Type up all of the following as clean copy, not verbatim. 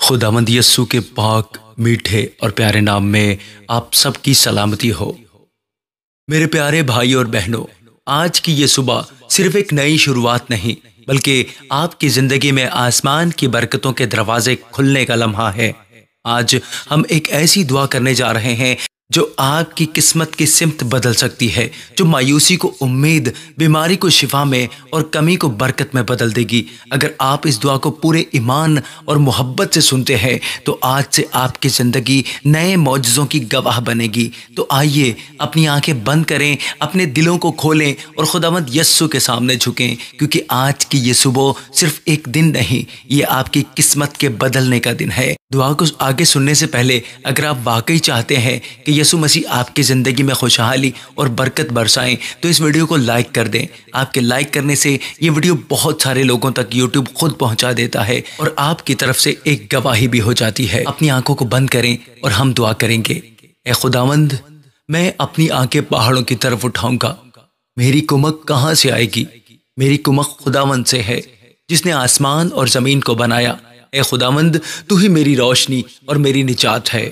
خداوند یسوع کے پاک میٹھے اور پیارے نام میں آپ سب کی سلامتی ہو۔ میرے پیارے بھائی اور بہنوں، آج کی یہ صبح صرف ایک نئی شروعات نہیں بلکہ آپ کی زندگی میں آسمان کی برکتوں کے دروازے کھلنے کا لمحہ ہے۔ آج ہم ایک ایسی دعا کرنے جا رہے ہیں جو آپ کی قسمت کی سمت بدل سکتی ہے، جو مایوسی کو امید، بیماری کو شفا میں اور کمی کو برکت میں بدل دے گی۔ اگر آپ اس دعا کو پورے ایمان اور محبت سے سنتے ہیں تو آج سے آپ کی زندگی نئے معجزوں کی گواہ بنے گی۔ تو آئیے اپنی آنکھیں بند کریں، اپنے دلوں کو کھولیں اور خداوند یسوع کے سامنے جھکیں، کیونکہ آج کی یہ صبح صرف ایک دن نہیں، یہ آپ کی قسمت کے بدلنے کا دن ہے۔ دعا کو آگے سننے سے پہلے اگر آپ واقعی چاہتے ہیں کہ یسوع مسیح آپ کی زندگی میں خوشحالی اور برکت برسائیں تو اس ویڈیو کو لائک کر دیں۔ آپ کے لائک کرنے سے یہ ویڈیو بہت سارے لوگوں تک یوٹیوب خود پہنچا دیتا ہے اور آپ کی طرف سے ایک گواہی بھی ہو جاتی ہے۔ اپنی آنکھوں کو بند کریں اور ہم دعا کریں گے۔ اے خداوند، میں اپنی آنکھیں پہاڑوں کی طرف اٹھاؤں گا۔ میری کمک کہاں سے آئے گی؟ میری کمک خداوند سے ہے جس نے آسمان اور زمین کو بنایا۔ اے خداوند، تو ہی میری روشنی اور میری نجات ہے۔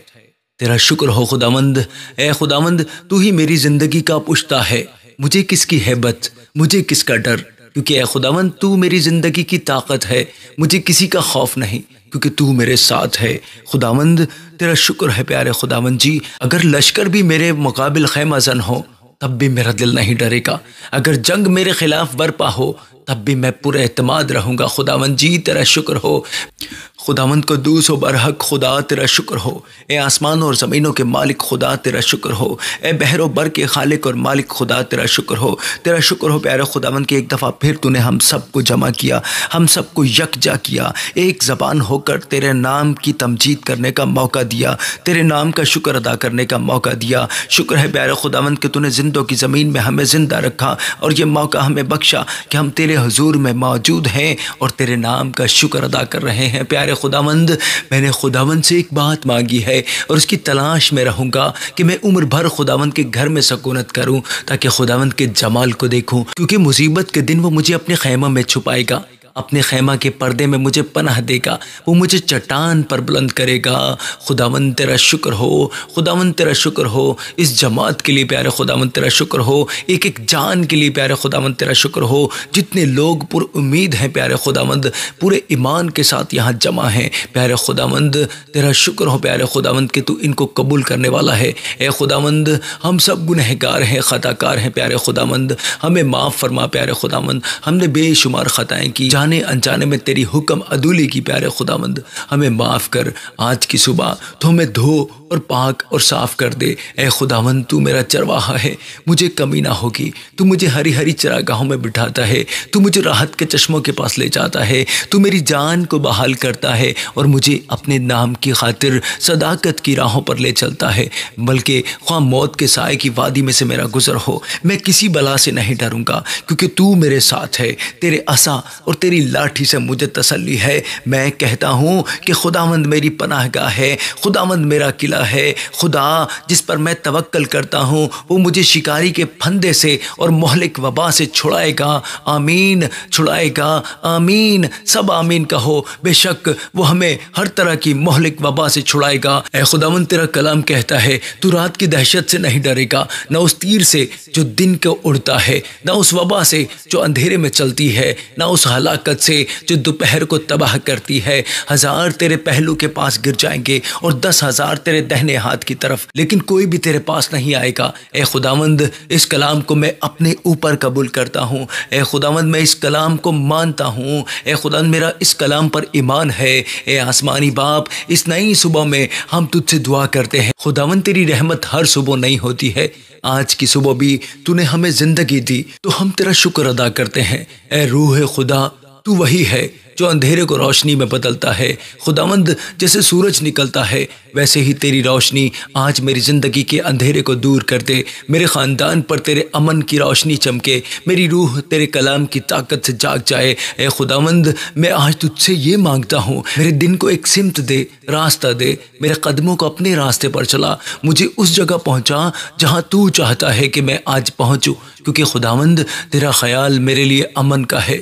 تیرا شکر ہو خداوند۔ اے خداوند، تو ہی میری زندگی کا پشتا ہے۔ مجھے کس کی ہیبت، مجھے کس کا ڈر، کیونکہ اے خداوند تو میری زندگی کی طاقت ہے۔ مجھے کسی کا خوف نہیں کیونکہ تو میرے ساتھ ہے۔ خداوند تیرا شکر ہے پیارے خداوند جی۔ اگر لشکر بھی میرے مقابل خیمہ زن ہو تب بھی میرا دل نہیں ڈرے گا۔ اگر جنگ میرے خلاف برپا ہو تب بھی میں پر اعتماد رہوں گا۔ خداوند جی تیرا شکر ہو۔ خداوند قدوس و برحق خدا تیرا شکر ہو۔ اے آسمان اور زمینوں کے مالک خدا تیرا شکر ہو۔ اے بحر و بر کے خالق اور مالک خدا تیرا شکر ہو۔ تیرا شکر ہو پیارے خداوند کہ ایک دفعہ پھر تو نے ہم سب کو جمع کیا، ہم سب کو یکجا کیا، ایک زبان ہو کر تیرے نام کی تمجید کرنے کا موقع دیا، تیرے نام کا شکر ادا کرنے کا موقع دیا۔ شکر ہے پیارے خداوند کہ تو نے زندوں کی زمین میں ہمیں زندہ رکھا اور یہ موقع ہمیں بخشا کہ ہم تیرے حضور میں موجود ہیں اور تیرے نام کا شکر ادا کر رہے ہیں۔ پیارے خداوند، میں نے خداوند سے ایک بات مانگی ہے اور اس کی تلاش میں رہوں گا کہ میں عمر بھر خداوند کے گھر میں سکونت کروں تاکہ خداوند کے جمال کو دیکھوں، کیونکہ مصیبت کے دن وہ مجھے اپنے خیمہ میں چھپائے گا، اپنے خیمہ کے پردے میں مجھے پناہ دے گا، وہ مجھے چٹان پر بلند کرے گا۔ خداوند تیرا شکر ہو، خداوند تیرا شکر ہو۔ اس جماعت کے لیے پیارے خداوند تیرا شکر ہو، ایک ایک جان کے لیے پیارے خداوند تیرا شکر ہو۔ جتنے لوگ پر امید ہیں پیارے خداوند، پورے ایمان کے ساتھ یہاں جمع ہیں، پیارے خداوند تیرا شکر ہو پیارے خداوند کہ تو ان کو قبول کرنے والا ہے۔ اے خداوند، ہم سب گنہگار ہیں، خطا کار ہیں پیارے خداوند، ہمیں معاف فرما پیارے خداوند۔ ہم نے بے شمار خطائیں کی، جانے انجانے میں تیری حکم عدولی کی پیارے خداوند، ہمیں معاف کر۔ آج کی صبح تو ہمیں دھو اور پاک اور صاف کر دے۔ اے خداوند تو میرا چرواہا ہے، مجھے کمی نہ ہوگی۔ تو مجھے ہری ہری چراگاہوں میں بٹھاتا ہے، تو مجھے راحت کے چشموں کے پاس لے جاتا ہے، تو میری جان کو بحال کرتا ہے اور مجھے اپنے نام کی خاطر صداقت کی راہوں پر لے چلتا ہے۔ بلکہ خواہ موت کے سائے کی وادی میں سے میرا گزر ہو، میں کسی بلا سے نہیں ڈروں گا، کیونکہ تو میرے ساتھ ہے۔ تیرے عصا اور تیری لاٹھی سے مجھے تسلی ہے۔ میں کہتا ہوں کہ خداوند میری پناہ گاہ ہے، خداوند میرا قلعہ ہے۔ خدا جس پر میں توکل کرتا ہوں وہ مجھے شکاری کے پھندے سے اور مہلک وبا سے چھڑائے گا۔ آمین، چھڑائے گا، آمین، سب آمین کہو۔ بے شک وہ ہمیں ہر طرح کی مہلک وبا سے چھڑائے گا۔ اے خداوند تیرا کلام کہتا ہے تو رات کی دہشت سے نہیں ڈرے گا، نہ اس تیر سے جو دن کو اڑتا ہے، نہ اس وبا سے جو اندھیرے میں چلتی ہے، نہ اس ہلاکت سے جو دوپہر کو تباہ کرتی ہے۔ 1000 تیرے پہلو کے پاس گر جائیں گے اور 10,000 تیرے دہنے ہاتھ کی طرف، لیکن کوئی بھی تیرے پاس نہیں آئے گا۔ اے خداوند، اس کلام کو میں اپنے اوپر قبول کرتا ہوں۔ اے خداوند، میں اس کلام کو مانتا ہوں۔ اے خداوند، میرا اس کلام پر ایمان ہے۔ اے آسمانی باپ، اس نئی صبح میں ہم تجھ سے دعا کرتے ہیں۔ خداوند تیری رحمت ہر صبح نئی ہوتی ہے، آج کی صبح بھی تو نے ہمیں زندگی دی تو ہم تیرا شکر ادا کرتے ہیں۔ اے روح خدا، تو وہی ہے جو اندھیرے کو روشنی میں بدلتا ہے۔ خداوند، جیسے سورج نکلتا ہے ویسے ہی تیری روشنی آج میری زندگی کے اندھیرے کو دور کر دے، میرے خاندان پر تیرے امن کی روشنی چمکے، میری روح تیرے کلام کی طاقت سے جاگ جائے۔ اے خداوند، میں آج تجھ سے یہ مانگتا ہوں، میرے دن کو ایک سمت دے، راستہ دے، میرے قدموں کو اپنے راستے پر چلا، مجھے اس جگہ پہنچا جہاں تو چاہتا ہے کہ میں آج پہنچوں، کیونکہ خداوند تیرا خیال میرے لیے امن کا ہے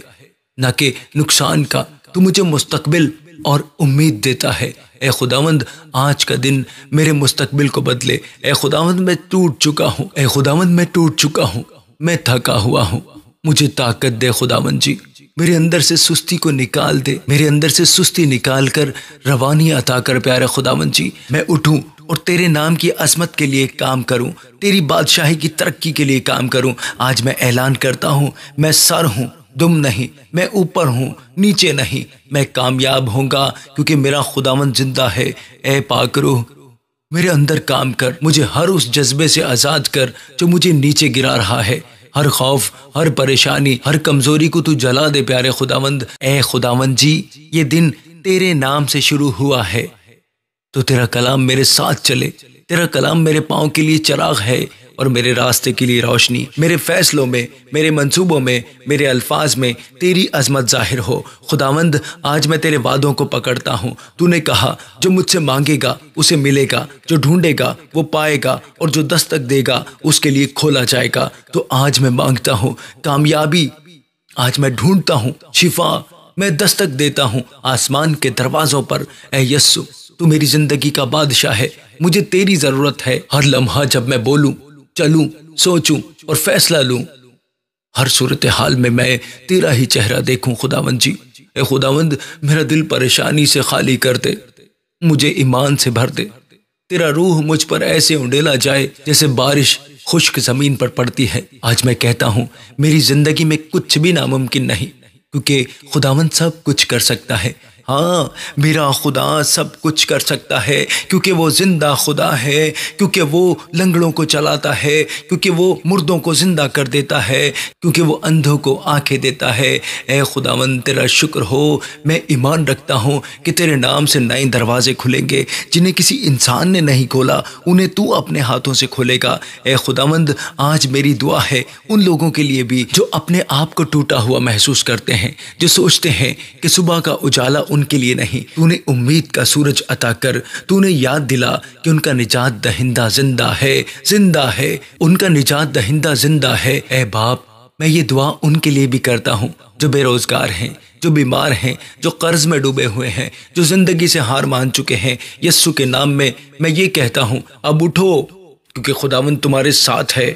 نہ کہ نقصان کا۔ تو مجھے مستقبل اور امید دیتا ہے۔ اے خداوند آج کا دن میرے مستقبل کو بدلے۔ اے خداوند میں ٹوٹ چکا ہوں، اے خداوند میں ٹوٹ چکا ہوں، میں تھکا ہوا ہوں، مجھے طاقت دے خداوند جی، میرے اندر سے سستی کو نکال دے، میرے اندر سے سستی نکال کر روانی عطا کر پیارے خداوند جی۔ میں اٹھوں اور تیرے نام کی عظمت کے لیے کام کروں، تیری بادشاہی کی ترقی کے لیے کام کروں۔ آج میں اعلان کرتا ہوں، میں سر ہوں، دم نہیں، میں اوپر ہوں، نیچے نہیں، میں کامیاب ہوں گا کیونکہ میرا خداوند زندہ ہے۔ اے پاک روح میرے اندر کام کر، مجھے ہر اس جذبے سے آزاد کر جو مجھے نیچے گرا رہا ہے۔ ہر خوف، ہر پریشانی، ہر کمزوری کو تو جلا دے پیارے خداوند۔ اے خداوند جی، یہ دن تیرے نام سے شروع ہوا ہے تو تیرا کلام میرے ساتھ چلے، تیرا کلام میرے پاؤں کے لیے چراغ ہے اور میرے راستے کے لیے روشنی۔ میرے فیصلوں میں، میرے منصوبوں میں، میرے الفاظ میں تیری عظمت ظاہر ہو۔ خداوند آج میں تیرے وعدوں کو پکڑتا ہوں۔ تو نے کہا جو مجھ سے مانگے گا اسے ملے گا، جو ڈھونڈے گا وہ پائے گا، اور جو دستک دے گا اس کے لیے کھولا جائے گا۔ تو آج میں مانگتا ہوں کامیابی، آج میں ڈھونڈتا ہوں شفا، میں دستک دیتا ہوں آسمان کے دروازوں پر۔ اے یسوع تو میری زندگی کا بادشاہ ہے، مجھے تیری ضرورت ہے۔ ہر لمحہ جب میں بولوں، چلوں، سوچوں اور فیصلہ لوں، ہر صورتحال میں تیرا ہی چہرہ دیکھوں خداوند جی۔ اے خداوند میرا دل پریشانی سے خالی کر دے، مجھے ایمان سے بھر دے۔ تیرا روح مجھ پر ایسے انڈیلا جائے جیسے بارش خشک زمین پر پڑتی ہے۔ آج میں کہتا ہوں میری زندگی میں کچھ بھی ناممکن نہیں، کیونکہ خداوند سب کچھ کر سکتا ہے۔ ہاں میرا خدا سب کچھ کر سکتا ہے، کیونکہ وہ زندہ خدا ہے، کیونکہ وہ لنگڑوں کو چلاتا ہے، کیونکہ وہ مردوں کو زندہ کر دیتا ہے، کیونکہ وہ اندھوں کو آنکھیں دیتا ہے۔ اے خداوند تیرا شکر ہو، میں ایمان رکھتا ہوں کہ تیرے نام سے نئے دروازے کھلیں گے جنہیں کسی انسان نے نہیں کھولا، انہیں تو اپنے ہاتھوں سے کھولے گا۔ اے خداوند آج میری دعا ہے ان لوگوں کے لیے بھی جو اپنے آپ کو ٹوٹا ہوا محسوس کرتے ہیں، جو سوچتے ہیں کہ صبح کا اجالا ان کے لیے نہیں۔ تو نے امید کا سورج عطا کر، تو نے یاد دلا کہ ان کا نجات دہندہ زندہ ہے، زندہ ہے، ان کا نجات دہندہ زندہ ہے۔ اے باپ میں یہ دعا ان کے لیے بھی کرتا ہوں جو بے روزگار ہیں، جو بیمار ہیں، جو قرض میں ڈوبے ہوئے ہیں، جو زندگی سے ہار مان چکے ہیں۔ یسوع کے نام میں یہ کہتا ہوں اب اٹھو، کیونکہ خداوند تمہارے ساتھ ہے۔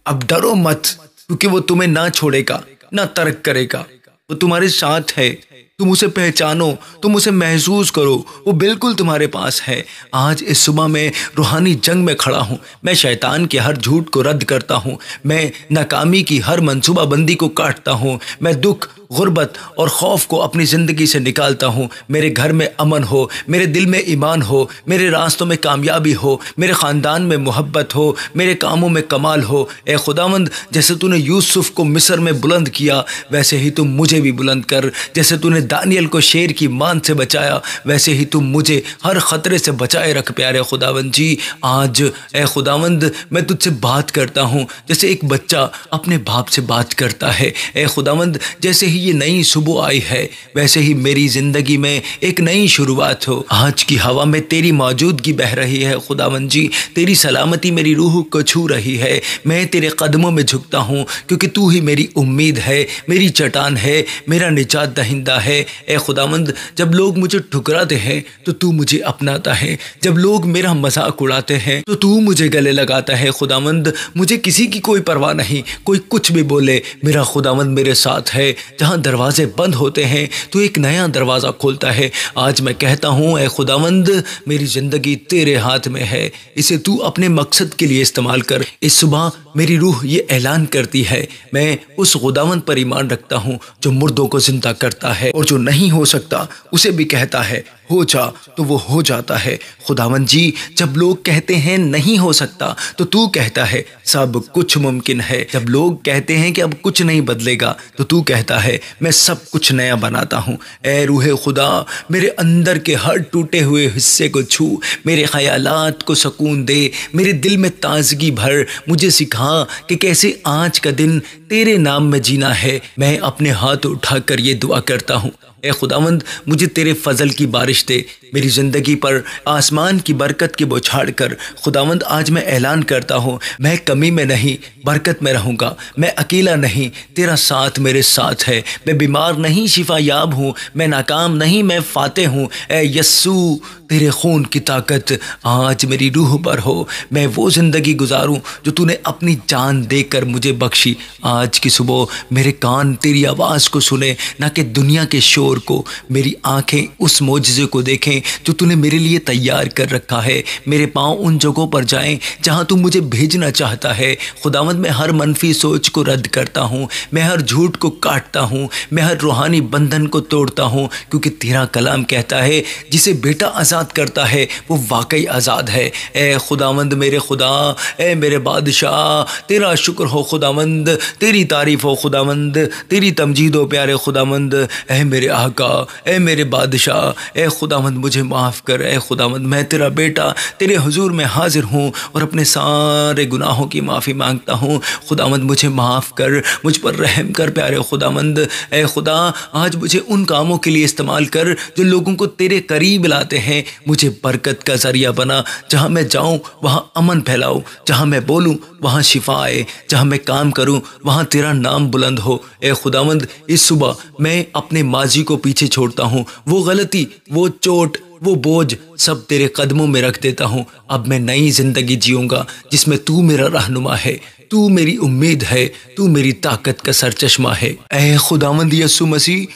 اب ڈرو مت، کیونکہ وہ تمہیں نہ چھوڑے گا، نہ ترک کرے گا، وہ تمہارے ساتھ ہے۔ تم اسے پہچانو، تم اسے محسوس کرو، وہ بالکل تمہارے پاس ہے۔ آج اس صبح میں روحانی جنگ میں کھڑا ہوں، میں شیطان کے ہر جھوٹ کو رد کرتا ہوں، میں ناکامی کی ہر منصوبہ بندی کو کاٹتا ہوں، میں دکھ، غربت اور خوف کو اپنی زندگی سے نکالتا ہوں۔ میرے گھر میں امن ہو، میرے دل میں ایمان ہو، میرے راستوں میں کامیابی ہو، میرے خاندان میں محبت ہو، میرے کاموں میں کمال ہو۔ اے خداوند جیسے تو نے یوسف کو مصر میں بلند کیا، ویسے ہی تم مجھے بھی بلند کر۔ جیسے تو نے دانیل کو شیر کی مان سے بچایا، ویسے ہی تم مجھے ہر خطرے سے بچائے رکھ پیارے خداوند جی۔ آج اے خداوند میں تجھ سے بات کرتا ہوں جیسے ایک بچہ اپنے باپ سے بات کرتا ہے۔ اے خداوند جیسے ہی یہ نئی صبح آئی ہے، ویسے ہی میری زندگی میں ایک نئی شروعات ہو۔ آج کی ہوا میں تیری موجودگی بہہ رہی ہے خداوند جی، تیری سلامتی میری روح کو چھو رہی ہے۔ میں تیرے قدموں میں جھکتا ہوں کیونکہ تو ہی میری امید ہے، میری چٹان ہے، میرا نجات دہندہ ہے۔ اے خداوند جب لوگ مجھے ٹھکراتے ہیں تو مجھے اپناتا ہے، جب لوگ میرا مذاق اڑاتے ہیں تو مجھے گلے لگاتا ہے۔ خداوند مجھے کسی کی کوئی پرواہ نہیں، کوئی کچھ بھی بولے، میرا خداوند میرے ساتھ ہے۔ جہاں دروازے بند ہوتے ہیں تو ایک نیا دروازہ کھولتا ہے۔ آج میں کہتا ہوں اے خداوند میری زندگی تیرے ہاتھ میں ہے، اسے تو اپنے مقصد کے لیے استعمال کر۔ اس صبح میری روح یہ اعلان کرتی ہے میں اس خداوند پر ایمان رکھتا ہوں جو مردوں کو زندہ کرتا ہے اور جو نہیں ہو سکتا اسے بھی کہتا ہے ہو جا تو وہ ہو جاتا ہے۔ خداوند جی جب لوگ کہتے ہیں نہیں ہو سکتا تو کہتا ہے سب کچھ ممکن ہے۔ جب لوگ کہتے ہیں کہ اب کچھ نہیں بدلے گا تو کہتا ہے میں سب کچھ نیا بناتا ہوں۔ اے روح خدا میرے اندر کے ہر ٹوٹے ہوئے حصے کو چھو، میرے خیالات کو سکون دے، میرے دل میں تازگی بھر، مجھے سکھا کہا کہ کیسے آج کا دن تیرے نام میں جینا ہے، میں اپنے ہاتھ اٹھا کر یہ دعا کرتا ہوں، اے خداوند مجھے تیرے فضل کی بارش دے، میری زندگی پر آسمان کی برکت کی بوچھاڑ کر۔ خداوند آج میں اعلان کرتا ہوں، میں کمی میں نہیں برکت میں رہوں گا، میں اکیلا نہیں، تیرا ساتھ میرے ساتھ ہے، میں بیمار نہیں شفا یاب ہوں، میں ناکام نہیں میں فاتح ہوں۔ اے یسوع تیرے خون کی طاقت آج میری روح پر ہو، میں وہ زندگی گزاروں جو تو نے اپنی جان دے کر مجھے بخشی۔ آج کی صبح میرے کان تیری آواز کو سنے، نہ کہ دنیا کے شور کو، میری آنکھیں اس معجزے کو دیکھیں جو تو نے میرے لیے تیار کر رکھا ہے، میرے پاؤں ان جگہوں پر جائیں جہاں تو مجھے بھیجنا چاہتا ہے۔ خداوند میں ہر منفی سوچ کو رد کرتا ہوں، میں ہر جھوٹ کو کاٹتا ہوں، میں ہر روحانی بندھن کو توڑتا ہوں، کیونکہ تیرا کلام کہتا ہے جسے بیٹا آزاد کرتا ہے وہ واقعی آزاد ہے۔ اے خداوند میرے خدا، اے میرے بادشاہ، تیرا شکر ہو خداوند، تیری تعریف ہو خداوند، تیری تمجید ہو پیارے خداوند۔ اے میرے آقا، اے میرے بادشاہ، اے خداوند مجھے معاف کر۔ اے خداوند میں تیرا بیٹا تیرے حضور میں حاضر ہوں اور اپنے سارے گناہوں کی معافی مانگتا ہوں۔ خداوند مجھے معاف کر، مجھ پر رحم کر پیارے خداوند۔ اے خدا آج مجھے ان کاموں کے لیے استعمال کر جو لوگوں کو تیرے قریب لاتے ہیں، مجھے برکت کا ذریعہ بنا، جہاں میں جاؤں وہاں امن پھیلاؤ، جہاں میں بولوں وہاں شفا آئے، جہاں میں کام کروں وہاں تیرا نام بلند ہو۔ اے خداوند اس صبح میں اپنے ماضی کو پیچھے چھوڑتا ہوں، وہ غلطی، وہ چوٹ، وہ بوجھ سب تیرے قدموں میں رکھ دیتا ہوں۔ اب میں نئی زندگی جیوں گا جس میں تو میرا رہنما ہے، تو میری امید ہے، تو میری طاقت کا سرچشمہ ہے۔ اے خداوند یسوع مسیح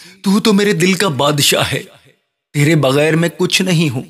تو میرے دل کا بادشاہ ہے، تیرے بغیر میں کچھ نہیں ہوں۔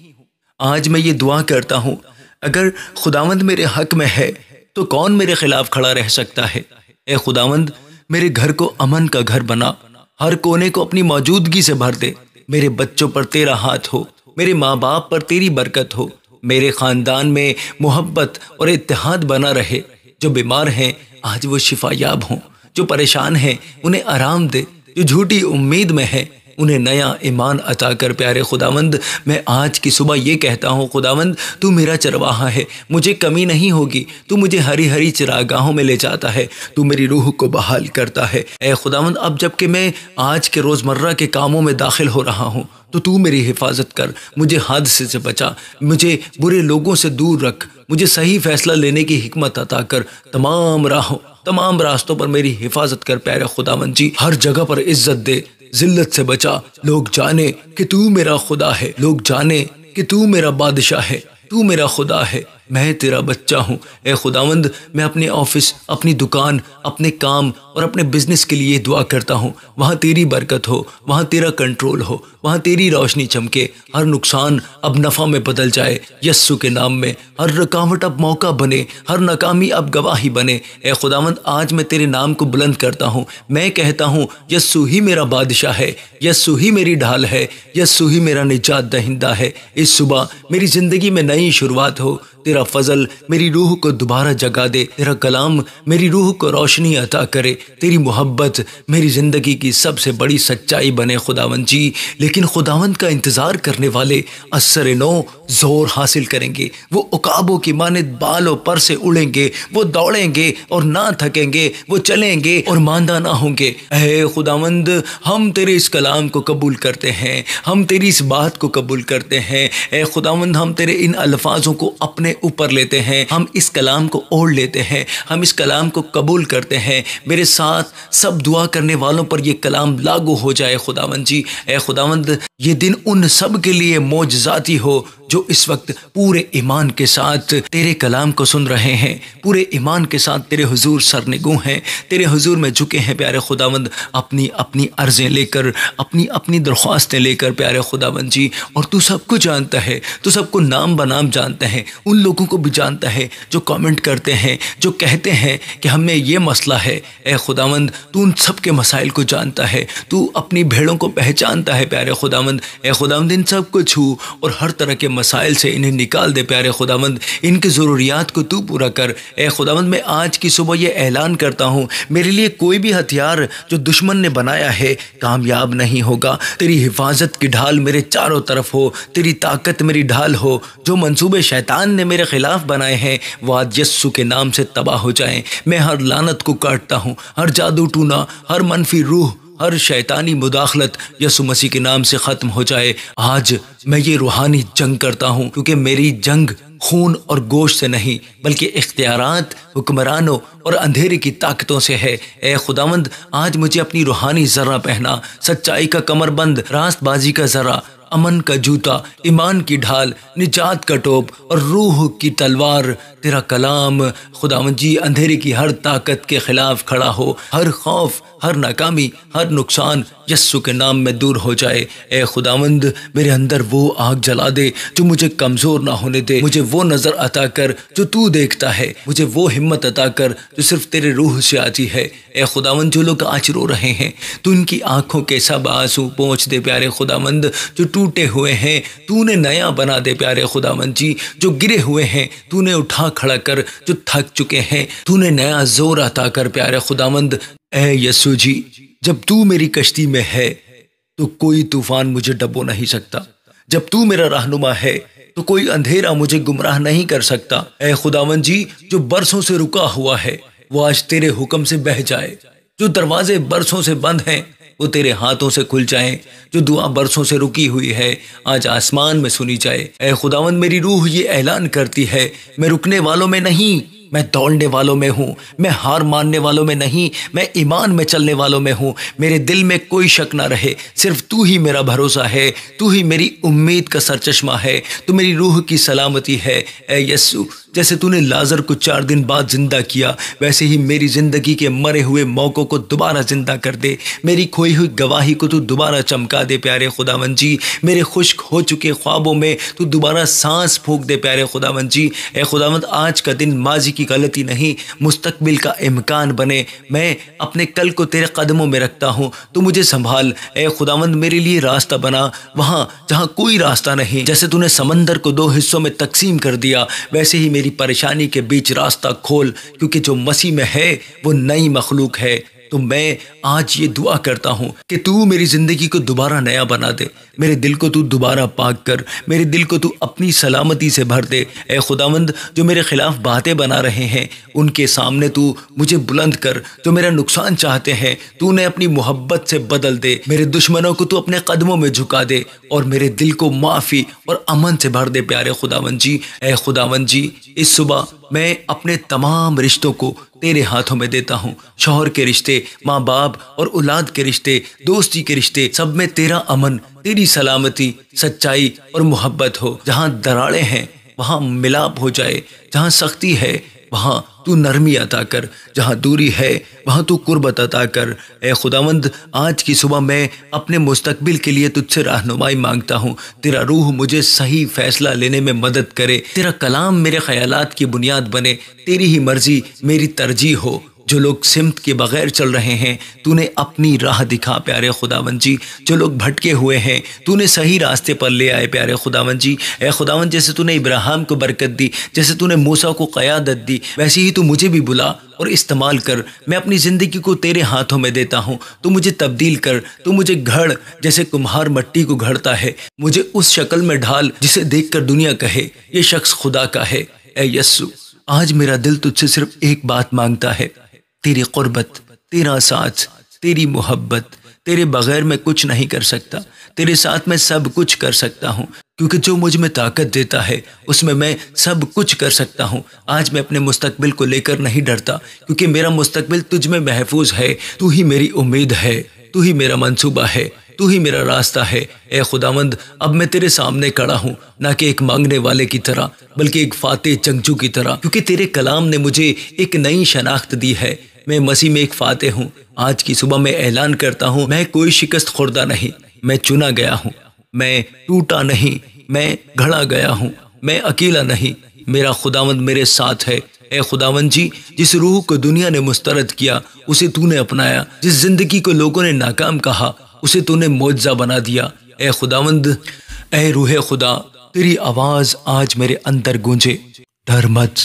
آج میں یہ دعا کرتا ہوں، اگر خداوند میرے حق میں ہے تو کون میرے خلاف کھڑا رہ سکتا ہے؟ اے خداوند میرے گھر کو امن کا گھر بنا، ہر کونے کو اپنی موجودگی سے بھر دے، میرے بچوں پر تیرا ہاتھ ہو، میرے ماں باپ پر تیری برکت ہو، میرے خاندان میں محبت اور اتحاد بنا رہے۔ جو بیمار ہیں آج وہ شفا یاب ہوں، جو پریشان ہیں انہیں آرام دے، جو جھوٹی امید میں ہیں انہیں نیا ایمان عطا کر پیارے خداوند۔ میں آج کی صبح یہ کہتا ہوں خداوند تو میرا چرواہا ہے، مجھے کمی نہیں ہوگی، تو مجھے ہری ہری چراگاہوں میں لے جاتا ہے، تو میری روح کو بحال کرتا ہے۔ اے خداوند اب جب کہ میں آج کے روزمرہ کے کاموں میں داخل ہو رہا ہوں تو میری حفاظت کر، مجھے حادثے سے بچا، مجھے برے لوگوں سے دور رکھ، مجھے صحیح فیصلہ لینے کی حکمت عطا کر، تمام راستوں پر میری حفاظت کر پیارے خداوند جی، ہر جگہ پر عزت دے، ذلت سے بچا، لوگ جانے کہ تو میرا خدا ہے، لوگ جانے کہ تو میرا بادشاہ ہے، تو میرا خدا ہے، میں تیرا بچہ ہوں۔ اے خداوند میں اپنے آفس، اپنی دکان، اپنے کام اور اپنے بزنس کے لیے دعا کرتا ہوں، وہاں تیری برکت ہو، وہاں تیرا کنٹرول ہو، وہاں تیری روشنی چمکے، ہر نقصان اب نفع میں بدل جائے یسوع کے نام میں، ہر رکاوٹ اب موقع بنے، ہر ناکامی اب گواہی بنے۔ اے خداوند آج میں تیرے نام کو بلند کرتا ہوں، میں کہتا ہوں یسوع ہی میرا بادشاہ ہے، یسوع ہی میری ڈھال ہے، یسوع ہی میرا نجات دہندہ ہے۔ اس صبح میری زندگی میں نئی شروعات ہو، تیرا فضل میری روح کو دوبارہ جگا دے، تیرا کلام میری روح کو روشنی عطا کرے، تیری محبت میری زندگی کی سب سے بڑی سچائی بنے خداوند جی۔ لیکن خداوند کا انتظار کرنے والے اثر نو زور حاصل کریں گے، وہ عقابوں کی مانند بالوں پر سے اڑیں گے، وہ دوڑیں گے اور نہ تھکیں گے، وہ چلیں گے اور ماندہ نہ ہوں گے۔ اے خداوند ہم تیرے اس کلام کو قبول کرتے ہیں، ہم تیری اس بات کو قبول کرتے ہیں۔ اے خداوند ہم تیرے ان الفاظوں کو اپنے اوپر لیتے ہیں، ہم اس کلام کو اوڑھ لیتے ہیں، ہم اس کلام کو قبول کرتے ہیں۔ میرے ساتھ سب دعا کرنے والوں پر یہ کلام لاگو ہو جائے خداوند جی۔ اے خداوند یہ دن ان سب کے لیے معجزاتی ہو جو اس وقت پورے ایمان کے ساتھ تیرے کلام کو سن رہے ہیں، پورے ایمان کے ساتھ تیرے حضور سرنگوں ہیں، تیرے حضور میں جھکے ہیں پیارے خداوند، اپنی عرضیں لے کر، اپنی درخواستیں لے کر پیارے خداوند جی۔ اور تو سب کو جانتا ہے، تو سب کو نام بنام جانتا ہے، ان لوگوں کو بھی جانتا ہے جو کامنٹ کرتے ہیں، جو کہتے ہیں کہ ہمیں یہ مسئلہ ہے۔ اے خداوند تو ان سب کے مسائل کو جانتا ہے، تو اپنی بھیڑوں کو پہچانتا ہے پیارے خداوند۔ اے خداوند ان سب کو چھو اور ہر طرح کے مسائل سے انہیں نکال دے پیارے خداوند، ان کی ضروریات کو تو پورا کر۔ اے خداوند میں آج کی صبح یہ اعلان کرتا ہوں، میرے لیے کوئی بھی ہتھیار جو دشمن نے بنایا ہے کامیاب نہیں ہوگا۔ تیری حفاظت کی ڈھال میرے چاروں طرف ہو، تیری طاقت میری ڈھال ہو۔ جو منصوبے شیطان نے میرے خلاف بنائے ہیں وہ آج یسوع کے نام سے تباہ ہو جائیں۔ میں ہر لعنت کو کاٹتا ہوں، ہر جادو ٹونا، ہر منفی روح، ہر شیطانی مداخلت یسوع مسیح کے نام سے ختم ہو جائے۔ آج میں یہ روحانی جنگ کرتا ہوں، کیونکہ میری جنگ خون اور گوشت سے نہیں بلکہ اختیارات، حکمرانوں اور اندھیرے کی طاقتوں سے ہے۔ اے خداوند آج مجھے اپنی روحانی ذرہ پہنا، سچائی کا کمر بند، راست بازی کا ذرہ، امن کا جوتا، ایمان کی ڈھال، نجات کا ٹوپ اور روح کی تلوار۔ تیرا کلام خداوند جی اندھیرے کی ہر طاقت کے خلاف کھڑا ہو، ہر خوف، ہر ناکامی، ہر نقصان یسوع کے نام میں دور ہو جائے۔ اے خداوند میرے اندر وہ آگ جلا دے جو مجھے کمزور نہ ہونے دے، مجھے وہ نظر عطا کر جو تو دیکھتا ہے، مجھے وہ ہمت عطا کر جو صرف تیرے روح سے آتی ہے۔ اے خداوند جو لوگ آج رو رہے ہیں تو ان کی آنکھوں کے سب آنسو پونچھ دے پیارے خداوند، جو ٹوٹے ہوئے ہیں تو نے نیا بنا دے پیارے خداوند جی، جو گرے ہوئے ہیں تو نے اٹھا کھڑا کر، جو تھک چکے ہیں تو نے نیا زور عطا کر پیارے خداوند۔ اے یسوع جی جب تو میری کشتی میں ہے تو کوئی طوفان مجھے ڈبو نہیں سکتا، جب تو میرا رہنما ہے تو کوئی اندھیرا مجھے گمراہ نہیں کر سکتا۔ اے خداوند جی جو برسوں سے رکا ہوا ہے وہ آج تیرے حکم سے بہہ جائے، جو دروازے برسوں سے بند ہیں وہ تیرے ہاتھوں سے کھل جائیں، جو دعا برسوں سے رکی ہوئی ہے آج آسمان میں سنی جائے۔ اے خداوند میری روح یہ اعلان کرتی ہے، میں رکنے والوں میں نہیں، میں دوڑنے والوں میں ہوں، میں ہار ماننے والوں میں نہیں، میں ایمان میں چلنے والوں میں ہوں۔ میرے دل میں کوئی شک نہ رہے، صرف تو ہی میرا بھروسہ ہے، تو ہی میری امید کا سرچشمہ ہے، تو میری روح کی سلامتی ہے۔ اے یسوع جیسے تو نے لازر کو 4 دن بعد زندہ کیا ویسے ہی میری زندگی کے مرے ہوئے موقعوں کو دوبارہ زندہ کر دے، میری کھوئی ہوئی گواہی کو تو دوبارہ چمکا دے پیارے خداوند جی، میرے خشک ہو چکے خوابوں میں تو دوبارہ سانس پھونک دے پیارے خداوند جی۔ اے خداوند آج کا دن ماضی کی غلطی نہیں مستقبل کا امکان بنے، میں اپنے کل کو تیرے قدموں میں رکھتا ہوں، تو مجھے سنبھال۔ اے خداوند میرے لیے راستہ بنا وہاں جہاں کوئی راستہ نہیں، جیسے تو نے سمندر کو 2 حصوں میں تقسیم کر دیا ویسے ہی میری پریشانی کے بیچ راستہ کھول، کیونکہ جو مسیح میں ہے وہ نئی مخلوق ہے۔ تو میں آج یہ دعا کرتا ہوں کہ تو میری زندگی کو دوبارہ نیا بنا دے، میرے دل کو تو دوبارہ پاک کر، میرے دل کو تو اپنی سلامتی سے بھر دے۔ اے خداوند جو میرے خلاف باتیں بنا رہے ہیں ان کے سامنے تو مجھے بلند کر، جو میرا نقصان چاہتے ہیں تو انہیں اپنی محبت سے بدل دے، میرے دشمنوں کو تو اپنے قدموں میں جھکا دے اور میرے دل کو معافی اور امن سے بھر دے پیارے خداوند جی۔ اے خداوند جی اس صبح میں اپنے تمام رشتوں کو تیرے ہاتھوں میں دیتا ہوں، شوہر کے رشتے، ماں باپ اور اولاد کے رشتے، دوستی کے رشتے، سب میں تیرا امن، تیری سلامتی، سچائی اور محبت ہو۔ جہاں دراڑیں ہیں وہاں ملاپ ہو جائے، جہاں سختی ہے وہاں تو نرمی عطا کر، جہاں دوری ہے وہاں تو قربت عطا کر۔ اے خداوند آج کی صبح میں اپنے مستقبل کے لیے تجھ سے رہنمائی مانگتا ہوں، تیرا روح مجھے صحیح فیصلہ لینے میں مدد کرے، تیرا کلام میرے خیالات کی بنیاد بنے، تیری ہی مرضی میری ترجیح ہو۔ جو لوگ سمت کے بغیر چل رہے ہیں تو نے اپنی راہ دکھا پیارے خداوند جی، جو لوگ بھٹکے ہوئے ہیں تو نے صحیح راستے پر لے آئے پیارے خداوند جی۔ اے خداوند جیسے تو نے ابراہیم کو برکت دی، جیسے تو نے موسیٰ کو قیادت دی، ویسے ہی تو مجھے بھی بلا اور استعمال کر۔ میں اپنی زندگی کو تیرے ہاتھوں میں دیتا ہوں، تو مجھے تبدیل کر، تو مجھے گھڑ جیسے کمہار مٹی کو گھڑتا ہے، مجھے اس شکل میں ڈھال جسے دیکھ کر دنیا کہے یہ شخص خدا کا ہے۔ اے یسوع آج میرا دل تجھ سے صرف ایک بات مانگتا ہے، تیری قربت، تیرا ساتھ، تیری محبت۔ تیرے بغیر میں کچھ نہیں کر سکتا، تیرے ساتھ میں سب کچھ کر سکتا ہوں، کیونکہ جو مجھ میں طاقت دیتا ہے اس میں سب کچھ کر سکتا ہوں۔ آج میں اپنے مستقبل کو لے کر نہیں ڈرتا، کیونکہ میرا مستقبل تجھ میں محفوظ ہے، تو ہی میری امید ہے، تو ہی میرا منصوبہ ہے، تو ہی میرا راستہ ہے۔ اے خداوند اب میں تیرے سامنے کھڑا ہوں، نہ کہ ایک مانگنے والے کی طرح بلکہ ایک فاتح جنگجو کی طرح، کیونکہ تیرے کلام نے مجھے ایک نئی شناخت دی ہے۔ میں مسیح میں ایک فاتح ہوں۔ آج کی صبح میں اعلان کرتا ہوں میں کوئی شکست خوردہ نہیں، میں چنا گیا ہوں، میں ٹوٹا نہیں، میں گھڑا گیا ہوں، میں اکیلا نہیں، میرا خداوند میرے ساتھ ہے۔ اے خداوند جی جس روح کو دنیا نے مسترد کیا اسے تو نے اپنایا، جس زندگی کو لوگوں نے ناکام کہا اسے تو نے معجزہ بنا دیا۔ اے خداوند، اے روح خدا تیری آواز آج میرے اندر گونجے۔ ڈر مت،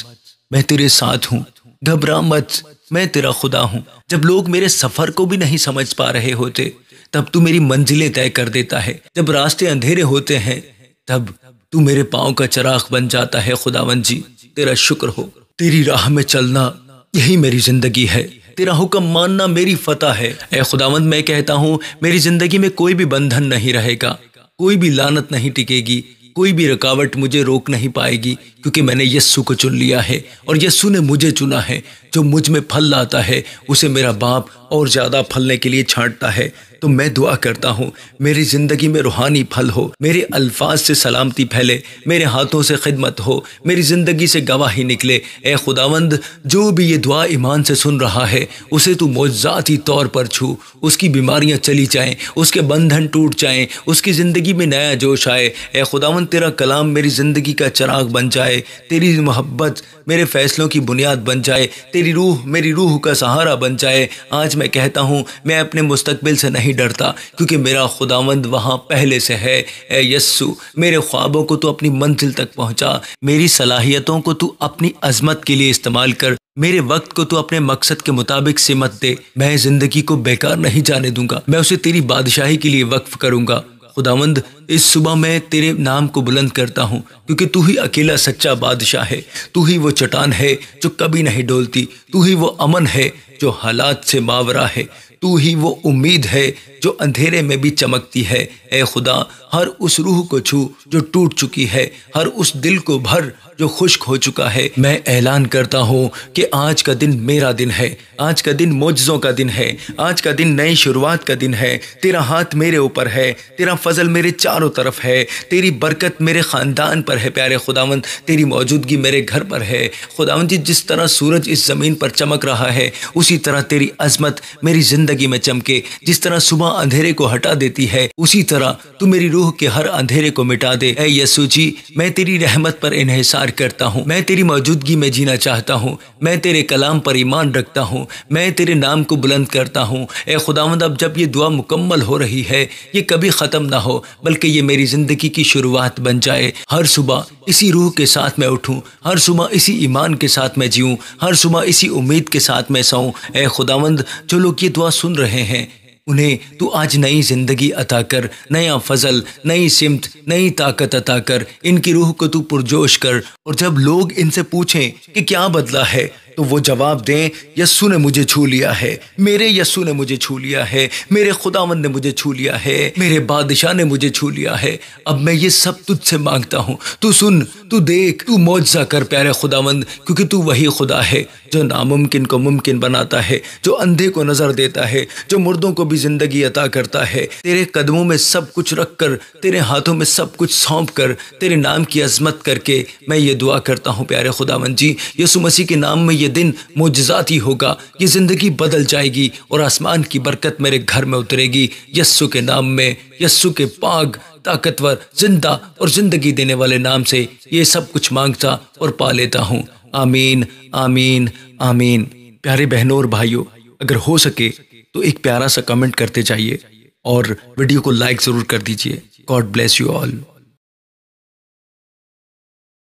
میں تیرے ساتھ ہوں، گھبرا مت، میں تیرا خدا ہوں۔ جب لوگ میرے سفر کو بھی نہیں سمجھ پا رہے ہوتے تب تو میری منزلیں طے کر دیتا ہے۔ جب راستے اندھیرے ہوتے ہیں تب تو میرے پاؤں کا چراغ بن جاتا ہے۔ خداوند جی تیرا شکر ہو۔ تیری راہ میں چلنا یہی میری زندگی ہے، تیرا حکم ماننا میری فتح ہے۔ اے خداوند میں کہتا ہوں میری زندگی میں کوئی بھی بندھن نہیں رہے گا، کوئی بھی لعنت نہیں ٹکے گی، کوئی بھی رکاوٹ مجھے روک نہیں پائے گی، کیونکہ میں نے یسوع کو چن لیا ہے اور یسوع نے مجھے چنا ہے۔ جو مجھ میں پھل لاتا ہے اسے میرا باپ اور زیادہ پھلنے کے لیے چھانٹتا ہے۔ تو میں دعا کرتا ہوں میری زندگی میں روحانی پھل ہو، میرے الفاظ سے سلامتی پھیلے، میرے ہاتھوں سے خدمت ہو، میری زندگی سے گواہی نکلے۔ اے خداوند جو بھی یہ دعا ایمان سے سن رہا ہے اسے تو معجزاتی طور پر چھو، اس کی بیماریاں چلی جائیں، اس کے بندھن ٹوٹ جائیں، اس کی زندگی میں نیا جوش آئے۔ اے خداوند تیرا کلام میری زندگی کا چراغ بن جائے، تیری محبت میرے فیصلوں کی بنیاد بن جائے، تیری روح میری روح کا سہارا بن جائے۔ آج میں کہتا ہوں میں اپنے مستقبل سے نہیں ڈرتا، کیونکہ میرا خداوند وہاں پہلے سے ہے۔ اے یسوع میرے خوابوں کو تو اپنی منزل تک پہنچا، میری صلاحیتوں کو تو اپنی عظمت کے لیے استعمال کر، میرے وقت کو تو اپنے مقصد کے مطابق سمت دے۔ میں زندگی کو بیکار نہیں جانے دوں گا، میں اسے تیری بادشاہی کے لیے وقف کروں گا۔ خداوند اس صبح میں تیرے نام کو بلند کرتا ہوں، کیونکہ تو ہی اکیلا سچا بادشاہ ہے، تو ہی وہ چٹان ہے جو کبھی نہیں ڈولتی، تو ہی وہ امن ہے جو حالات سے ماورا ہے، تو ہی وہ امید ہے جو اندھیرے میں بھی چمکتی ہے۔ اے خدا ہر اس روح کو چھو جو ٹوٹ چکی ہے، ہر اس دل کو بھر جو خشک ہو چکا ہے۔ میں اعلان کرتا ہوں کہ آج کا دن میرا دن ہے، آج کا دن معجزوں کا دن ہے، آج کا دن نئی شروعات کا دن ہے۔ تیرا ہاتھ میرے اوپر ہے، تیرا فضل میرے چاروں طرف ہے، تیری برکت میرے خاندان پر ہے۔ پیارے خداوند تیری موجودگی میرے گھر پر ہے۔ خداوند جی جس طرح سورج اس زمین پر چمک رہا ہے اسی طرح تیری عظمت میری زندگی میں چمکے، جس طرح صبح اندھیرے کو ہٹا دیتی ہے اسی طرح تو میری روح کے ہر اندھیرے کو مٹا دے۔ اے یسوع جی میں تیری رحمت پر انحصار کرتا ہوں، میں تیری موجودگی میں جینا چاہتا ہوں، میں تیرے کلام پر ایمان رکھتا ہوں، میں تیرے نام کو بلند کرتا ہوں۔ اے خداوند اب جب یہ دعا مکمل ہو رہی ہے یہ کبھی ختم نہ ہو، بلکہ یہ میری زندگی کی شروعات بن جائے۔ ہر صبح اسی روح کے ساتھ میں اٹھوں، ہر صبح اسی ایمان کے ساتھ میں جیوں، ہر صبح اسی امید کے ساتھ میں سوؤں۔ اے خداوند جو لوگ یہ دعا سن رہے ہیں انہیں تو آج نئی زندگی عطا کر، نیا فضل، نئی سمت، نئی طاقت عطا کر، ان کی روح کو تو پرجوش کر۔ اور جب لوگ ان سے پوچھیں کہ کیا بدلا ہے تو وہ جواب دیں یسوع نے مجھے چھو لیا ہے، میرے یسوع نے مجھے چھو لیا ہے، میرے خداوند نے مجھے چھو لیا ہے، میرے بادشاہ نے مجھے چھو لیا ہے۔ اب میں یہ سب تجھ سے مانگتا ہوں، تو سن، تو دیکھ، تو معجزہ کر پیارے خداوند، کیونکہ تو وہی خدا ہے جو ناممکن کو ممکن بناتا ہے، جو اندھے کو نظر دیتا ہے، جو مردوں کو بھی زندگی عطا کرتا ہے۔ تیرے قدموں میں سب کچھ رکھ کر، تیرے ہاتھوں میں سب کچھ سونپ کر، تیرے نام کی عظمت کر کے میں یہ دعا کرتا ہوں پیارے خداوند جی، یسوع مسیح کے نام میں یہ دن معجزاتی ہوگا، یہ زندگی بدل جائے گی اور آسمان کی برکت میرے گھر میں اترے گی۔ یسوع کے نام میں، یسوع کے پاک، طاقتور، زندہ اور زندگی دینے والے نام سے یہ سب کچھ مانگتا اور پا لیتا ہوں۔ آمین آمین آمین۔ پیارے بہنوں اور بھائیوں اگر ہو سکے تو ایک پیارا سا کمنٹ کرتے جائیے اور ویڈیو کو لائک ضرور کر دیجیے۔ God bless you all.